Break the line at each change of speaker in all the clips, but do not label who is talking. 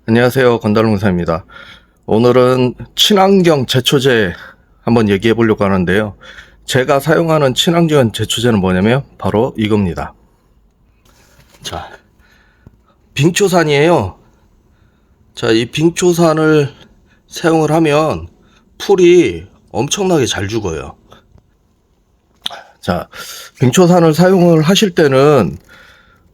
안녕하세요. 건달농사입니다. 오늘은 친환경 제초제 한번 얘기해 보려고 하는데요. 제가 사용하는 친환경 제초제는 뭐냐면 바로 이겁니다. 자, 빙초산이에요. 자, 이 빙초산을 사용을 하면 풀이 엄청나게 잘 죽어요. 자, 빙초산을 사용을 하실 때는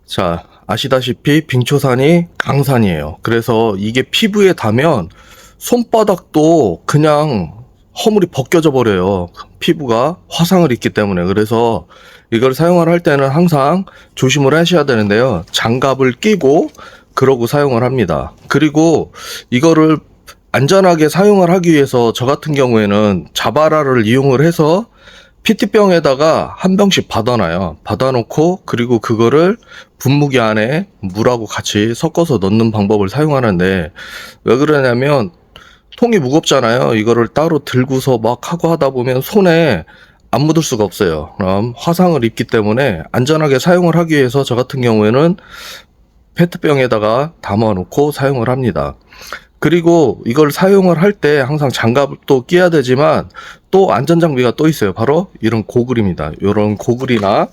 자, 아시다시피 빙초산이 강산이에요. 그래서 이게 피부에 닿으면 손바닥도 그냥 허물이 벗겨져 버려요. 피부가 화상을 입기 때문에. 그래서 이걸 사용을 할 때는 항상 조심을 하셔야 되는데요. 장갑을 끼고 그러고 사용을 합니다. 그리고 이거를 안전하게 사용을 하기 위해서 저 같은 경우에는 자바라를 이용을 해서 PT병에다가 한 병씩 받아놔요. 받아놓고 그리고 그거를 분무기 안에 물하고 같이 섞어서 넣는 방법을 사용하는데, 왜 그러냐면 통이 무겁잖아요. 이거를 따로 들고서 막 하고 하다 보면 손에 안 묻을 수가 없어요. 그럼 화상을 입기 때문에 안전하게 사용을 하기 위해서 저 같은 경우에는 페트병에다가 담아놓고 사용을 합니다. 그리고 이걸 사용을 할 때 항상 장갑도 끼야 되지만 또 안전장비가 또 있어요. 바로 이런 고글입니다. 이런 고글이나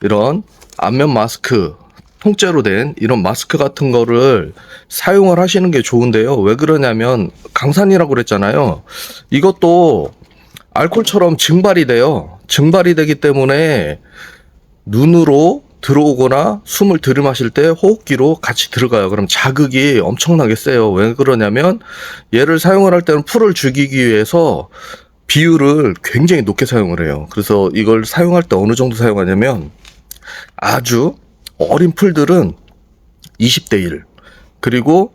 이런 안면 마스크, 통째로 된 이런 마스크 같은 거를 사용을 하시는 게 좋은데요. 왜 그러냐면 강산이라고 그랬잖아요. 이것도 알코올처럼 증발이 돼요. 증발이 되기 때문에 눈으로 들어오거나 숨을 들이마실 때 호흡기로 같이 들어가요. 그럼 자극이 엄청나게 세요. 왜 그러냐면 얘를 사용을 할 때는 풀을 죽이기 위해서 비율을 굉장히 높게 사용을 해요. 그래서 이걸 사용할 때 어느 정도 사용하냐면 아주 어린 풀들은 20대 1, 그리고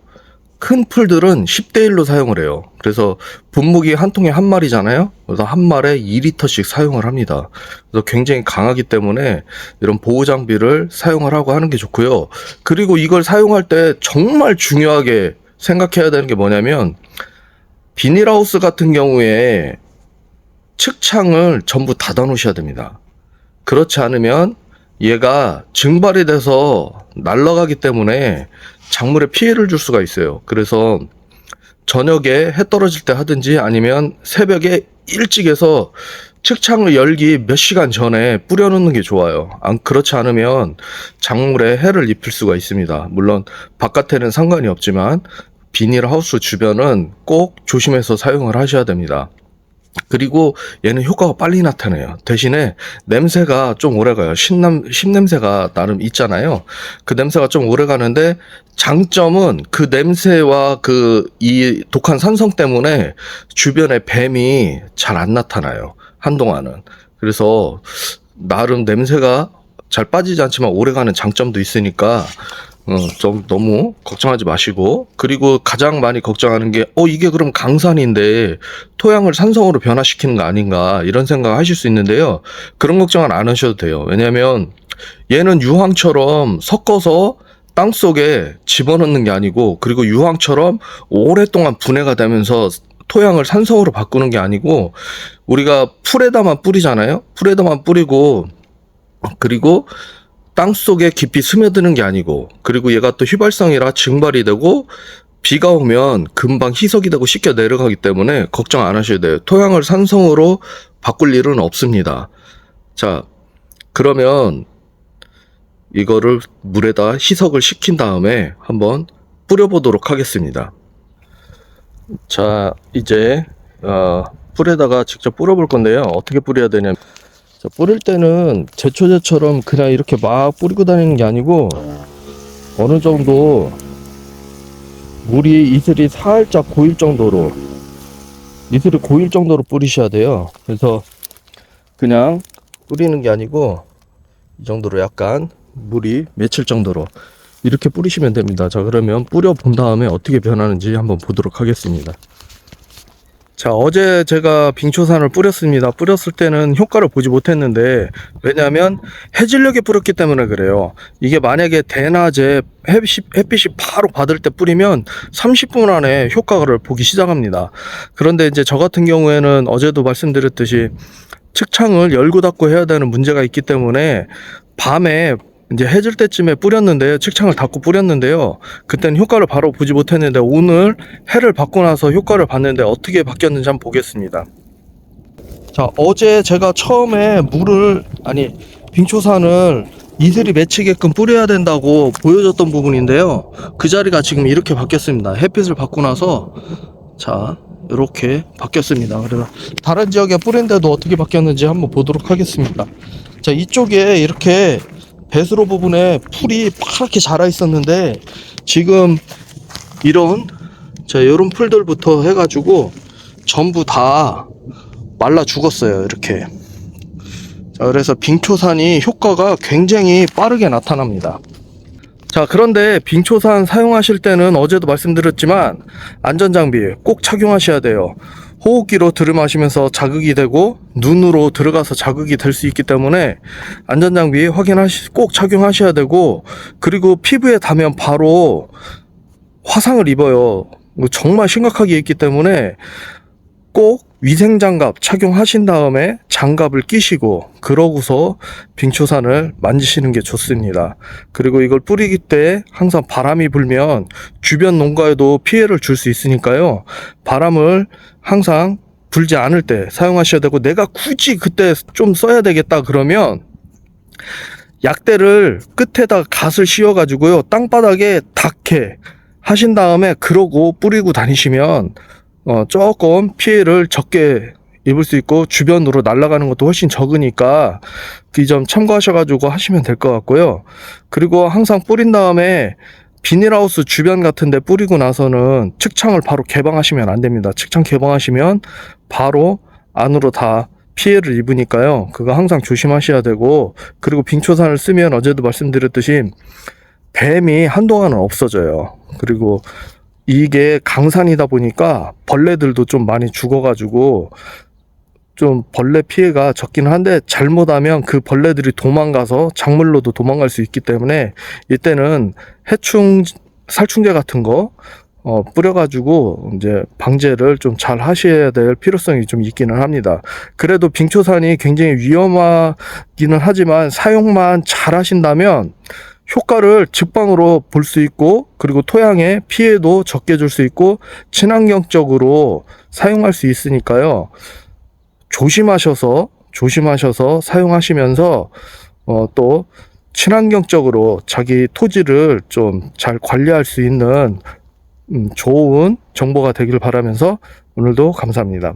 큰 풀들은 10대 1로 사용을 해요. 그래서 분무기 한 통에 한 마리잖아요. 그래서 한 말에 2리터씩 사용을 합니다. 그래서 굉장히 강하기 때문에 이런 보호 장비를 사용을 하고 하는 게 좋고요. 그리고 이걸 사용할 때 정말 중요하게 생각해야 되는 게 뭐냐면, 비닐하우스 같은 경우에 측창을 전부 닫아 놓으셔야 됩니다. 그렇지 않으면 얘가 증발이 돼서 날아가기 때문에 작물에 피해를 줄 수가 있어요. 그래서 저녁에 해 떨어질 때 하든지 아니면 새벽에 일찍 해서 측창을 열기 몇 시간 전에 뿌려놓는 게 좋아요. 그렇지 않으면 작물에 해를 입힐 수가 있습니다. 물론 바깥에는 상관이 없지만 비닐하우스 주변은 꼭 조심해서 사용을 하셔야 됩니다. 그리고 얘는 효과가 빨리 나타나요. 대신에 냄새가 좀 오래가요. 신냄새가 나름 있잖아요. 그 냄새가 좀 오래가는데 장점은 그 냄새와 이 독한 산성 때문에 주변에 뱀이 잘 안 나타나요. 한동안은. 그래서 나름 냄새가 잘 빠지지 않지만 오래가는 장점도 있으니까 좀 너무 걱정하지 마시고, 그리고 가장 많이 걱정하는 게 이게 그럼 강산인데 토양을 산성으로 변화시키는 거 아닌가, 이런 생각 하실 수 있는데요. 그런 걱정은 안 하셔도 돼요. 왜냐면 얘는 유황처럼 섞어서 땅속에 집어넣는 게 아니고, 그리고 유황처럼 오랫동안 분해가 되면서 토양을 산성으로 바꾸는 게 아니고, 우리가 풀에다만 뿌리잖아요. 풀에다만 뿌리고 그리고 땅 속에 깊이 스며드는 게 아니고, 그리고 얘가 또 휘발성이라 증발이 되고 비가 오면 금방 희석이 되고 쉽게 내려가기 때문에 걱정 안 하셔야 돼요. 토양을 산성으로 바꿀 일은 없습니다. 자, 그러면 이거를 물에다 희석을 시킨 다음에 한번 뿌려보도록 하겠습니다. 자, 이제 풀에다가 직접 뿌려볼 건데요. 어떻게 뿌려야 되냐면, 자, 뿌릴 때는 제초제처럼 그냥 이렇게 막 뿌리고 다니는 게 아니고, 어느 정도 물이 이슬이 살짝 고일 정도로, 이슬이 고일 정도로 뿌리셔야 돼요. 그래서 그냥 뿌리는 게 아니고 이 정도로 약간 물이 맺힐 정도로 이렇게 뿌리시면 됩니다. 자, 그러면 뿌려 본 다음에 어떻게 변하는지 한번 보도록 하겠습니다. 자, 어제 제가 빙초산을 뿌렸습니다. 뿌렸을 때는 효과를 보지 못했는데, 왜냐하면 해질녘에 뿌렸기 때문에 그래요. 이게 만약에 대낮에 햇빛이 바로 받을 때 뿌리면 30분 안에 효과를 보기 시작합니다. 그런데 이제 저 같은 경우에는 어제도 말씀드렸듯이 측창을 열고 닫고 해야 되는 문제가 있기 때문에 밤에 이제 해질 때쯤에 뿌렸는데요. 책창을 닫고 뿌렸는데요. 그때는 효과를 바로 보지 못했는데 오늘 해를 받고 나서 효과를 봤는데 어떻게 바뀌었는지 한번 보겠습니다. 자, 어제 제가 처음에 빙초산을 이슬이 맺히게끔 뿌려야 된다고 보여줬던 부분인데요. 그 자리가 지금 이렇게 바뀌었습니다. 햇빛을 받고 나서 자, 이렇게 바뀌었습니다. 그래서 다른 지역에 뿌린데도 어떻게 바뀌었는지 한번 보도록 하겠습니다. 자, 이쪽에 이렇게 배수로 부분에 풀이 파랗게 자라 있었는데 지금 이런 풀들부터 해가지고 전부 다 말라 죽었어요. 이렇게. 자, 그래서 빙초산이 효과가 굉장히 빠르게 나타납니다. 자, 그런데 빙초산 사용하실 때는 어제도 말씀드렸지만 안전장비 꼭 착용하셔야 돼요. 호흡기로 들이마시면서 자극이 되고 눈으로 들어가서 자극이 될 수 있기 때문에 안전장비 꼭 착용하셔야 되고, 그리고 피부에 닿으면 바로 화상을 입어요. 정말 심각하게 있기 때문에 꼭 위생장갑 착용하신 다음에 장갑을 끼시고 그러고서 빙초산을 만지시는 게 좋습니다. 그리고 이걸 뿌리기 때 항상 바람이 불면 주변 농가에도 피해를 줄 수 있으니까요. 바람을 항상 불지 않을 때 사용하셔야 되고, 내가 굳이 그때 좀 써야 되겠다 그러면 약대를 끝에다 갓을 씌워 가지고요, 땅바닥에 닿게 하신 다음에 그러고 뿌리고 다니시면 조금 피해를 적게 입을 수 있고 주변으로 날아가는 것도 훨씬 적으니까 이 점 참고하셔가지고 하시면 될 것 같고요. 그리고 항상 뿌린 다음에 비닐하우스 주변 같은데 뿌리고 나서는 측창을 바로 개방하시면 안 됩니다. 측창 개방하시면 바로 안으로 다 피해를 입으니까요. 그거 항상 조심하셔야 되고, 그리고 빙초산을 쓰면 어제도 말씀드렸듯이 뱀이 한동안은 없어져요. 그리고 이게 강산이다 보니까 벌레들도 좀 많이 죽어가지고 좀 벌레 피해가 적긴 한데, 잘못하면 그 벌레들이 도망가서 작물로도 도망갈 수 있기 때문에 이때는 살충제 같은 거 뿌려가지고 이제 방제를 좀 잘 하셔야 될 필요성이 좀 있기는 합니다. 그래도 빙초산이 굉장히 위험하기는 하지만 사용만 잘 하신다면 효과를 직방으로 볼 수 있고, 그리고 토양에 피해도 적게 줄 수 있고 친환경적으로 사용할 수 있으니까요. 조심하셔서 사용하시면서 또 친환경적으로 자기 토지를 좀 잘 관리할 수 있는 좋은 정보가 되길 바라면서 오늘도 감사합니다.